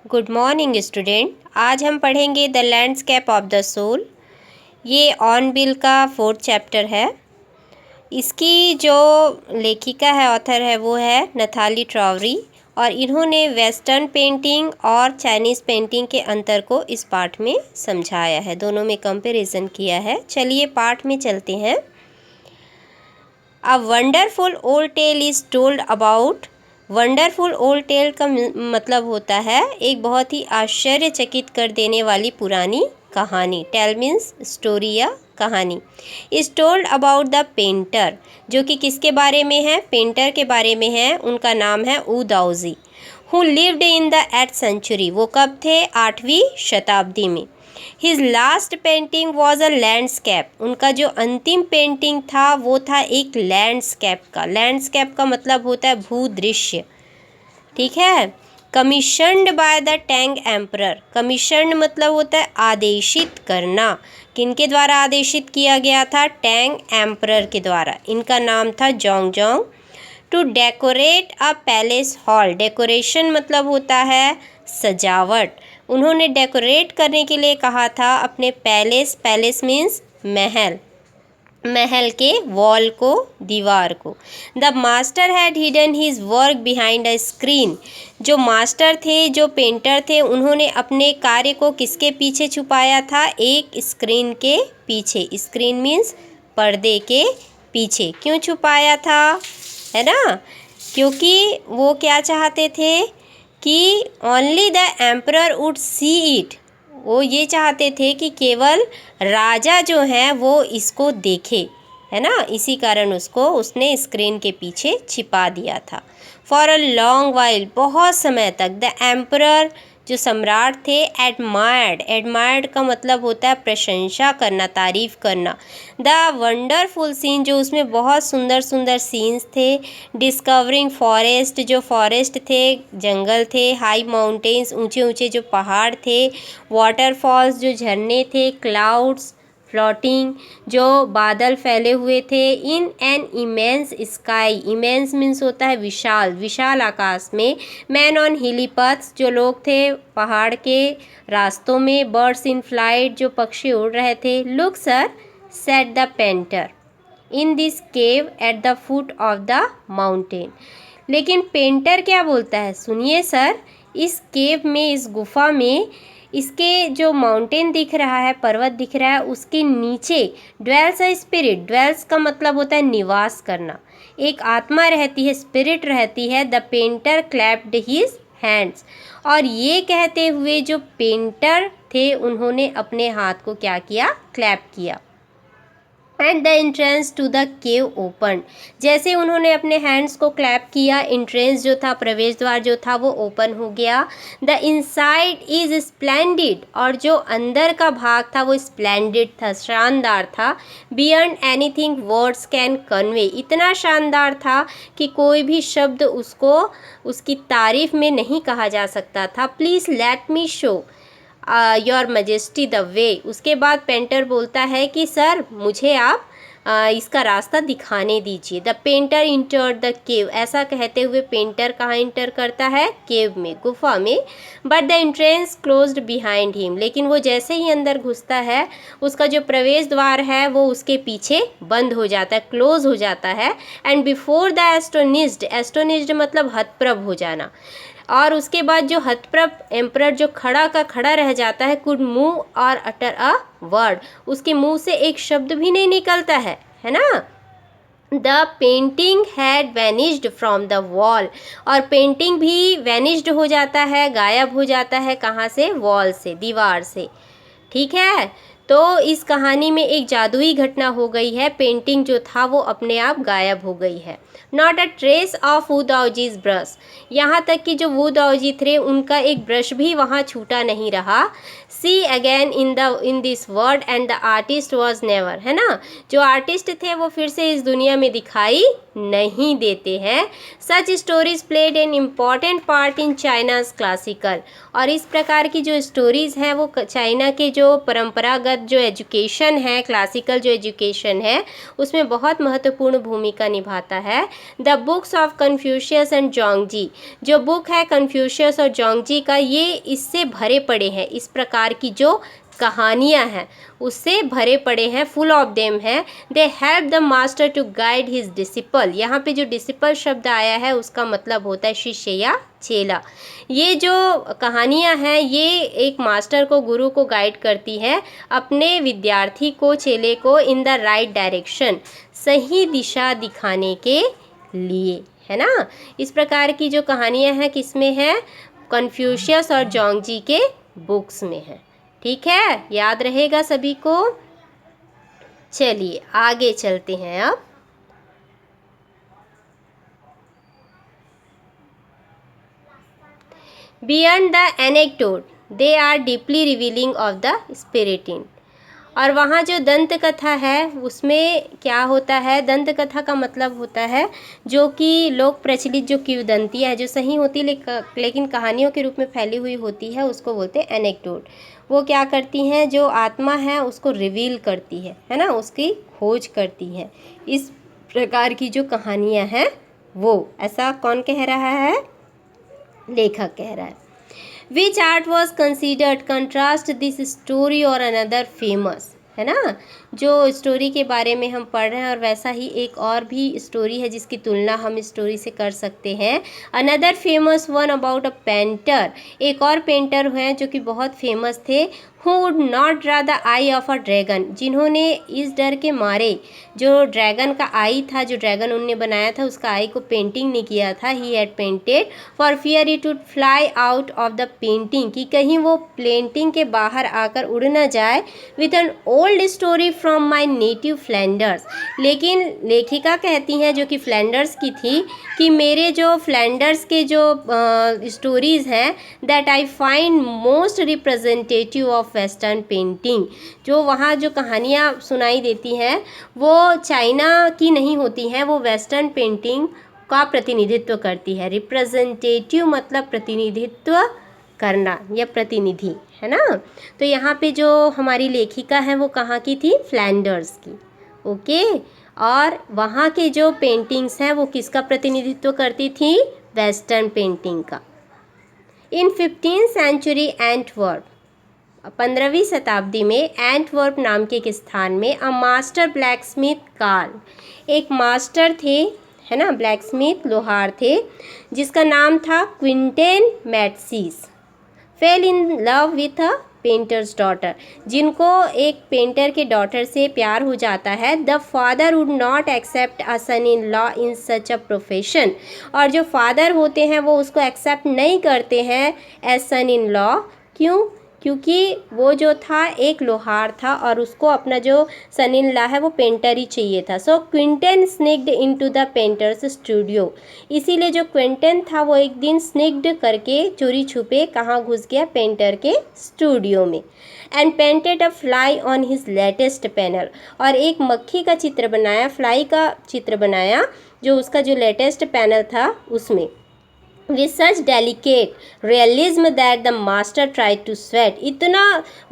Good morning student. आज हम पढ़ेंगे the landscape of the soul. ये ऑनबिल का 4th चैप्टर है। इसकी जो लेखिका है, ऑथर है, वो है नथाली ट्रॉवरी, और इन्होंने वेस्टर्न पेंटिंग और चाइनीज़ पेंटिंग के अंतर को इस पाठ में समझाया है, दोनों में कंपैरिजन किया है। चलिए पाठ में चलते हैं। A wonderful old tale is told about. Wonderful old tale का मतलब होता है एक बहुत ही आश्चर्यचकित कर देने वाली पुरानी कहानी। टेल मीन्स स्टोरी या कहानी। Is told about the painter, जो कि किसके बारे में है? पेंटर के बारे में है। उनका नाम है Wu Daozi, who lived in the 8th century. वो कब थे? 8वीं शताब्दी में। His last painting was a landscape. उनका जो अंतिम पेंटिंग था वो था एक लैंडस्केप का। लैंडस्केप का मतलब होता है भूदृश्य, ठीक है। Commissioned by the Tang emperor. Commissioned मतलब होता है आदेशित करना। किनके द्वारा आदेशित किया गया था? टैंग एम्परर के द्वारा। इनका नाम था Zhongzong. To decorate a palace hall. Decoration मतलब होता है सजावट। उन्होंने डेकोरेट करने के लिए कहा था अपने पैलेस। पैलेस मीन्स महल, महल के वॉल को, दीवार को। The master had hidden his work behind a screen. जो मास्टर थे, जो पेंटर थे, उन्होंने अपने कार्य को किसके पीछे छुपाया था? एक स्क्रीन के पीछे। स्क्रीन मीन्स पर्दे के पीछे। क्यों छुपाया था? है ना, क्योंकि वो क्या चाहते थे कि only the emperor would see it. वो ये चाहते थे कि केवल राजा जो है वो इसको देखे, है ना। इसी कारण उसने स्क्रीन के पीछे छिपा दिया था। फॉर अ लॉन्ग वाइल, बहुत समय तक, द एम्परर जो सम्राट थे, एडमायर्ड। एडमायर्ड का मतलब होता है प्रशंसा करना, तारीफ करना। द वंडरफुल सीन, जो उसमें बहुत सुंदर सुंदर सीन्स थे। डिस्कवरिंग फॉरेस्ट, जो फॉरेस्ट थे, जंगल थे। हाई माउंटेन्स, ऊंचे ऊंचे जो पहाड़ थे। वाटरफॉल्स, जो झरने थे। क्लाउड्स फ्लोटिंग, जो बादल फैले हुए थे। In an immense sky. Immense means होता है विशाल, विशाल आकाश में। मैन ऑन हिली पथ्स, जो लोग थे पहाड़ के रास्तों में। बर्ड्स इन फ्लाइट, जो पक्षी उड़ रहे थे। Look sir, said the painter, in this cave at the foot of the mountain. लेकिन पेंटर क्या बोलता है? सुनिए सर, इस केव में, इस गुफा में, इसके जो माउंटेन दिख रहा है, पर्वत दिख रहा है, उसके नीचे ड्वेल्स अ स्पिरिट। ड्वेल्स का मतलब होता है निवास करना। एक आत्मा रहती है, स्पिरिट रहती है। The painter clapped his hands. और ये कहते हुए जो पेंटर थे, उन्होंने अपने हाथ को क्या किया? क्लैप किया। And the entrance to the cave open. जैसे उन्होंने अपने हैंड्स को क्लैप किया, एंट्रेंस जो था, प्रवेश द्वार जो था, वो ओपन हो गया। The inside is splendid. और जो अंदर का भाग था वो स्प्लेंडिड था, शानदार था। Beyond anything words can convey. इतना शानदार था कि कोई भी शब्द उसको, उसकी तारीफ में नहीं कहा जा सकता था। Please let me show your majesty the way. उसके बाद पेंटर बोलता है कि सर, मुझे आप इसका रास्ता दिखाने दीजिए। The painter entered the cave. ऐसा कहते हुए पेंटर कहाँ इंटर करता है? केव में, गुफा में। But the entrance closed behind him. लेकिन वो जैसे ही अंदर घुसता है, उसका जो प्रवेश द्वार है वो उसके पीछे बंद हो जाता है, क्लोज हो जाता है। एंड बिफोर द एस्टोनिज्ड, एस्टोनिज्ड मतलब हतप्रभ हो जाना। और उसके बाद जो हतप्रभ एम्परर जो खड़ा का खड़ा रह जाता है, कुड मूव और अटर अ वर्ड। उसके मुंह से एक शब्द भी नहीं निकलता है ना। The painting had vanished from the wall. और पेंटिंग भी वैनिश्ड हो जाता है, गायब हो जाता है। कहाँ से? वॉल से, दीवार से, ठीक है। तो इस कहानी में एक जादुई घटना हो गई है। पेंटिंग जो था वो अपने आप गायब हो गई है। Not a trace of Wu Daozi's brush. यहाँ तक कि जो वू दाओजी थे, उनका एक ब्रश भी वहाँ छूटा नहीं रहा। See again in this world and the artist was never. है ना, जो आर्टिस्ट थे वो फिर से इस दुनिया में दिखाई नहीं देते हैं। Such stories played an important part in China's classical. और इस प्रकार की जो स्टोरीज़ हैं वो चाइना के जो परंपरागत जो एजुकेशन है, क्लासिकल जो एजुकेशन है, उसमें बहुत महत्वपूर्ण भूमिका निभाता है। The books of Confucius and Zhuangzi, जो बुक है कन्फ्यूशियस और जोंगजी का, ये इससे भरे पड़े हैं, इस प्रकार की जो कहानियाँ हैं उससे भरे पड़े हैं, फुल ऑफ देम है। They help the master to guide his disciple, यहाँ पे जो डिसिपल शब्द आया है उसका मतलब होता है शिष्य या चेला। ये जो कहानियाँ हैं ये एक मास्टर को, गुरु को गाइड करती है अपने विद्यार्थी को, चेले को इन द राइट डायरेक्शन, सही दिशा दिखाने के लिए, है ना। इस प्रकार की जो कहानियाँ हैं किसमें है, कन्फ्यूशियस और जोंगजी के बुक्स में है। ठीक है, याद रहेगा सभी को। चलिए आगे चलते हैं अब। Beyond the anecdote they are deeply revealing of the spirit in, और वहाँ जो दंत कथा है उसमें क्या होता है, दंत कथा का मतलब होता है जो कि लोक प्रचलित जो किंवदंतियाँ है, जो सही होती लेकिन कहानियों के रूप में फैली हुई होती है, उसको बोलते हैं एनेक्डोट। वो क्या करती हैं, जो आत्मा है उसको रिवील करती है ना, उसकी खोज करती है। इस प्रकार की जो कहानियाँ हैं वो, ऐसा कौन कह रहा है, लेखक कह रहा है। Which art was considered contrast this story or another famous, है ना। जो स्टोरी के बारे में हम पढ़ रहे हैं और वैसा ही एक और भी स्टोरी है जिसकी तुलना हम इस स्टोरी से कर सकते हैं। Another famous one about a painter, एक और पेंटर हैं जो कि बहुत फेमस थे। Who would not draw the I of a dragon, जिन्होंने इस डर के मारे जो ड्रैगन का आई था, जो ड्रैगन उनने बनाया था उसका आई को पेंटिंग नहीं किया था। He had painted for fear it would fly out of the painting, कि कहीं वो पेंटिंग के बाहर आकर उड़ न जाए। With an old story from my native Flanders, लेकिन लेखिका कहती हैं जो कि फ्लैंडर्स की थी, कि मेरे जो फ्लैंडर्स के जो स्टोरीज़ हैं that I find most representative of western painting, जो वहाँ जो कहानियाँ सुनाई देती हैं वो चाइना की नहीं होती हैं, वो वेस्टर्न पेंटिंग का प्रतिनिधित्व करती है। रिप्रेजेंटेटिव मतलब प्रतिनिधित्व करना या प्रतिनिधि, है ना। तो यहाँ पे जो हमारी लेखिका है वो कहाँ की थी, फ्लैंडर्स की। ओके, और वहाँ के जो पेंटिंग्स हैं वो किसका प्रतिनिधित्व करती थी, वेस्टर्न पेंटिंग का। इन 15th सेंचुरी एंटवर्प, 15वीं शताब्दी में एंटवर्प नाम के एक स्थान में a master blacksmith Karl, एक मास्टर थे, है ना, ब्लैक स्मिथ लोहार थे, जिसका नाम था Quentin Matsys, fell in love with a painter's daughter, जिनको एक पेंटर के डॉटर से प्यार हो जाता है। The father would not accept a son in law in such a profession, और जो फादर होते हैं वो उसको एक्सेप्ट नहीं करते हैं एज सन इन लॉ। क्यों, क्योंकि वो जो था एक लोहार था और उसको अपना जो सन इन लॉ है वो पेंटर ही चाहिए था। So Quentin sneaked into the painter's studio, इसीलिए जो क्विंटन था वो एक दिन स्निग्ड करके चोरी छुपे कहाँ घुस गया, पेंटर के स्टूडियो में। And painted a fly on his latest panel, और एक मक्खी का चित्र बनाया, फ्लाई का चित्र बनाया जो उसका जो लेटेस्ट पैनल था उसमें। with such delicate realism that the master tried to sweat, इतना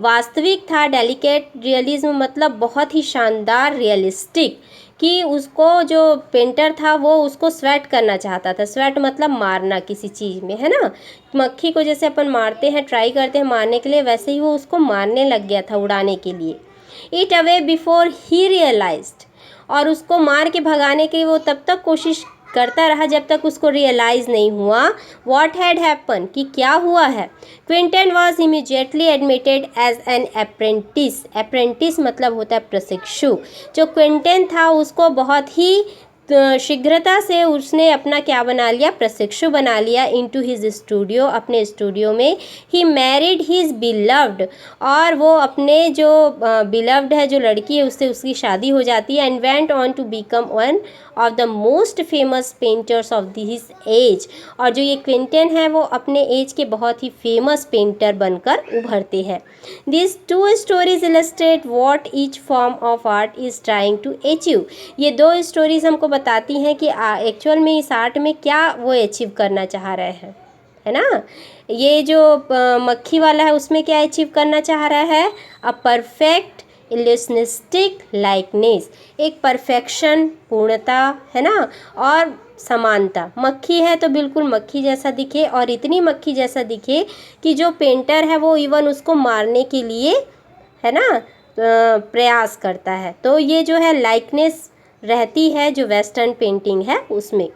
वास्तविक था, डेलिकेट रियलिज्म मतलब बहुत ही शानदार रियलिस्टिक, कि उसको जो पेंटर था वो उसको स्वेट करना चाहता था। स्वेट मतलब मारना किसी चीज़ में, है ना। मक्खी को जैसे अपन मारते हैं, ट्राई करते हैं मारने के लिए, वैसे ही वो उसको मारने लग गया था, उड़ाने के लिए। It away before he realized, और उसको मार के भगाने की वो तब तक कोशिश करता रहा जब तक उसको रियलाइज़ नहीं हुआ व्हाट हैड हैपन, कि क्या हुआ है। Quinten was immediately admitted as an apprentice, apprentice मतलब होता है प्रशिक्षु। जो क्विंटन था उसको बहुत ही शीघ्रता से उसने अपना क्या बना लिया, प्रशिक्षु बना लिया। इनटू हिज स्टूडियो, अपने स्टूडियो में। ही मैरिड हिज बिलव्ड, और वो अपने जो बिलव्ड है, जो लड़की है, उससे उसकी शादी हो जाती है। And went on to become one of the most famous painters of this age, और जो ये क्विंटन है वो अपने एज के बहुत ही फेमस पेंटर बनकर उभरते हैं। This two stories illustrate what each form of art is trying to achieve, ये दो स्टोरीज हमको बताती हैं कि एक्चुअल में इस आर्ट में क्या वो अचीव करना चाह रहे हैं, है ना। ये जो मक्खी वाला है उसमें क्या अचीव करना चाह रहा है, अ परफेक्ट इल्यूशनिस्टिक लाइकनेस, एक परफेक्शन, पूर्णता, है ना, और समानता। मक्खी है तो बिल्कुल मक्खी जैसा दिखे, और इतनी मक्खी जैसा दिखे कि जो पेंटर है वो इवन उसको मारने के लिए, है ना, प्रयास करता है। तो ये जो है लाइकनेस रहती है जो वेस्टर्न पेंटिंग है उसमें।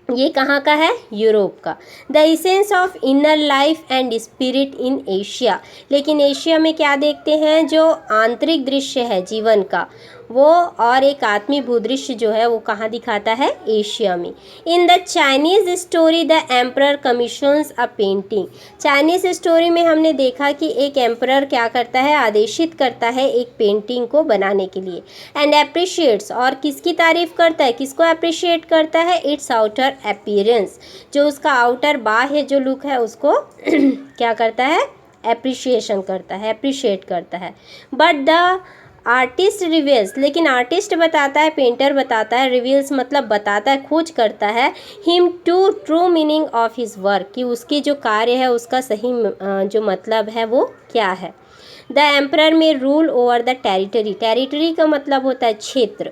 ये कहाँ का है, यूरोप का। The essence of inner life and spirit in Asia, लेकिन एशिया में क्या देखते हैं, जो आंतरिक दृश्य है जीवन का वो, और एक आत्मीय भूदृश्य जो है वो कहाँ दिखाता है, एशिया में। In the Chinese story the emperor commissions a painting, Chinese story में हमने देखा कि एक एम्परर क्या करता है, आदेशित करता है एक पेंटिंग को बनाने के लिए। एंड अप्रिशिएट्स, और किसकी तारीफ करता है, किसको अप्रिशिएट करता है, इट्स आउटर अपीयरेंस, जो उसका आउटर बाह्य जो लुक है उसको क्या करता है, एप्रिशिएशन करता है, अप्रिशिएट करता है। बट द आर्टिस्ट रिवील्स, लेकिन आर्टिस्ट बताता है, पेंटर बताता है, रिवील्स मतलब बताता है, खोज करता है, him to true meaning of his work, कि उसकी जो कार्य है उसका सही जो मतलब है वो क्या है। द एम्परर में rule over the territory, territory का मतलब होता है क्षेत्र।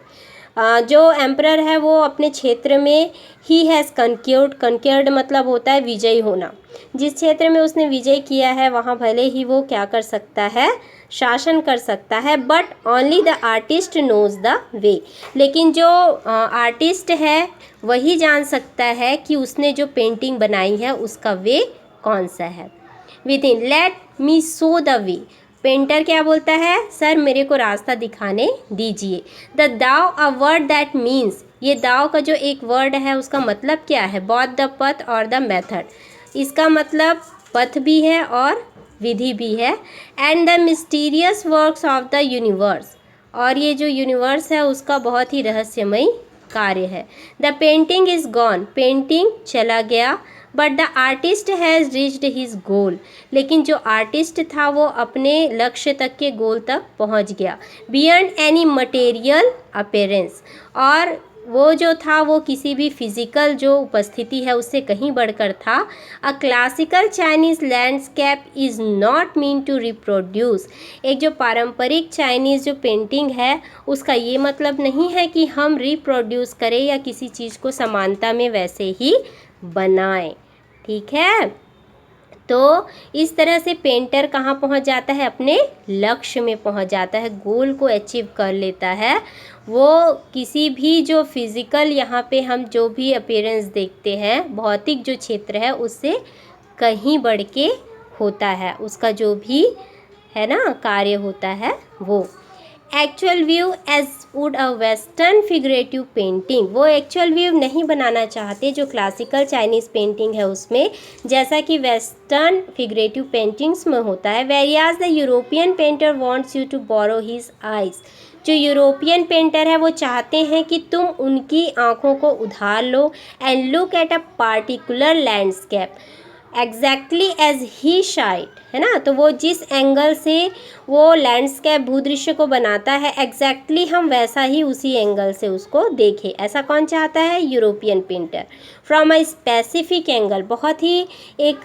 जो एम्परर है वो अपने क्षेत्र में ही हैज़ कंक्योर्ड, कंक्योर्ड मतलब होता है विजयी होना। जिस क्षेत्र में उसने विजय किया है वहाँ भले ही वो क्या कर सकता है, शासन कर सकता है, but only the artist knows the way, लेकिन जो आर्टिस्ट है वही जान सकता है कि उसने जो पेंटिंग बनाई है उसका वे कौन सा है। With in let me show the way, painter क्या बोलता है, सर मेरे को रास्ता दिखाने दीजिए। द दाव अ वर्ड दैट मीन्स, ये दाव का जो एक वर्ड है उसका मतलब क्या है, बोथ द पथ और द मेथड, इसका मतलब पथ भी है और विधि भी है। And the mysterious works of the universe, और ये जो यूनिवर्स है उसका बहुत ही रहस्यमय कार्य है। The painting is gone, painting चला गया, but the artist has reached his goal, लेकिन जो आर्टिस्ट था वो अपने लक्ष्य तक के गोल तक पहुंच गया। बियॉन्ड एनी मटेरियल अपीयरेंस, और वो जो था वो किसी भी फिजिकल जो उपस्थिति है उससे कहीं बढ़कर था। A classical Chinese landscape is not mean to reproduce, एक जो पारंपरिक चाइनीज़ जो पेंटिंग है उसका ये मतलब नहीं है कि हम रिप्रोड्यूस करें या किसी चीज़ को समानता में वैसे ही बनाएं, ठीक है। तो इस तरह से पेंटर कहाँ पहुँच जाता है, अपने लक्ष्य में पहुँच जाता है, गोल को अचीव कर लेता है। वो किसी भी जो फिज़िकल यहाँ पे हम जो भी अपीयरेंस देखते हैं, भौतिक जो क्षेत्र है उससे कहीं बढ़ के होता है, उसका जो भी है ना कार्य होता है वो। Actual view as would a western figurative painting, वो एक्चुअल व्यू नहीं बनाना चाहते जो क्लासिकल चाइनीज़ पेंटिंग है उसमें, जैसा कि वेस्टर्न फिगरेटिव पेंटिंग्स में होता है। Whereas the European painter wants you to borrow his eyes, जो यूरोपियन पेंटर है वो चाहते हैं कि तुम उनकी आँखों को उधार लो, and look at a particular landscape exactly as he sighted, है ना। तो वो जिस एंगल से वो लैंडस्केप भूदृश्य को बनाता है एग्जैक्टली हम वैसा ही उसी एंगल से उसको देखें, ऐसा कौन चाहता है, European painter. From a specific angle, बहुत ही एक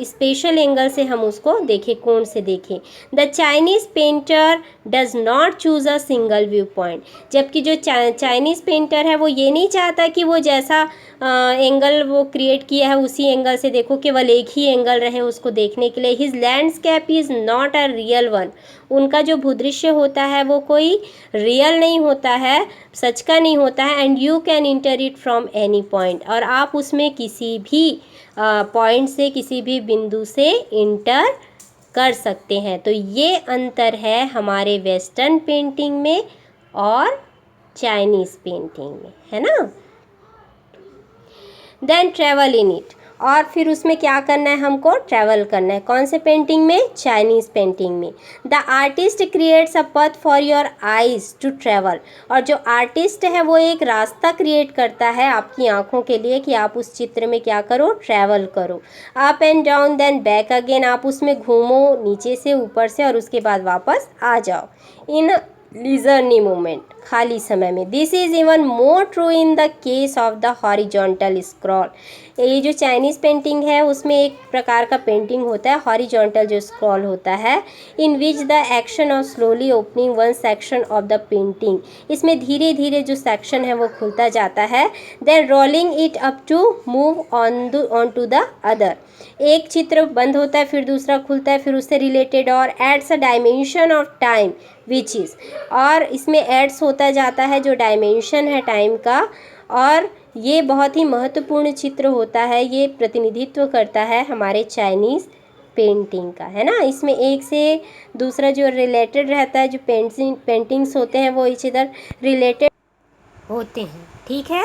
स्पेशल एंगल से हम उसको देखें, कोण से देखें। The Chinese painter does not choose a single view point, जबकि जो चाइनीज़ पेंटर है वो ये नहीं चाहता कि वो जैसा एंगल वो क्रिएट किया है उसी एंगल से देखो, केवल एक ही एंगल रहे उसको देखने के लिए। His landscape is not a real one, उनका जो भूदृश्य होता है वो कोई रियल नहीं होता है, सच का नहीं होता है। And you can inter it from any point, और आप उसमें किसी भी पॉइंट से, किसी भी बिंदु से इंटर कर सकते हैं। तो ये अंतर है हमारे वेस्टर्न पेंटिंग में और चाइनीज़ पेंटिंग में, है ना। देन ट्रैवल इन इट, और फिर उसमें क्या करना है, हमको ट्रैवल करना है। कौन से पेंटिंग में, चाइनीज़ पेंटिंग में। The artist creates a path for your eyes to travel, और जो आर्टिस्ट है वो एक रास्ता क्रिएट करता है आपकी आँखों के लिए कि आप उस चित्र में क्या करो, ट्रैवल करो। Up and down then back again, आप उसमें घूमो नीचे से ऊपर से और उसके बाद वापस आ जाओ इन लीजरली मूवमेंट। खाली समय में। This is even more true in the case of the horizontal scroll. ये जो चाइनीज़ पेंटिंग है उसमें एक प्रकार का पेंटिंग होता है हॉरिजॉन्टल जो स्क्रॉल होता है, in which the action of slowly opening one section of the painting. इसमें धीरे धीरे जो सेक्शन है वो खुलता जाता है, then rolling it up to move on to the other. एक चित्र बंद होता है फिर दूसरा खुलता है, फिर उससे रिलेटेड और adds a dimension of time which is, और इसमें एड्स होता जाता है जो डायमेंशन है टाइम का। और ये बहुत ही महत्वपूर्ण चित्र होता है, ये प्रतिनिधित्व करता है हमारे चाइनीज़ पेंटिंग का, है ना। इसमें एक से दूसरा जो रिलेटेड रहता है, जो पेंटिंग्स होते हैं वो इच इधर रिलेटेड होते हैं, ठीक है।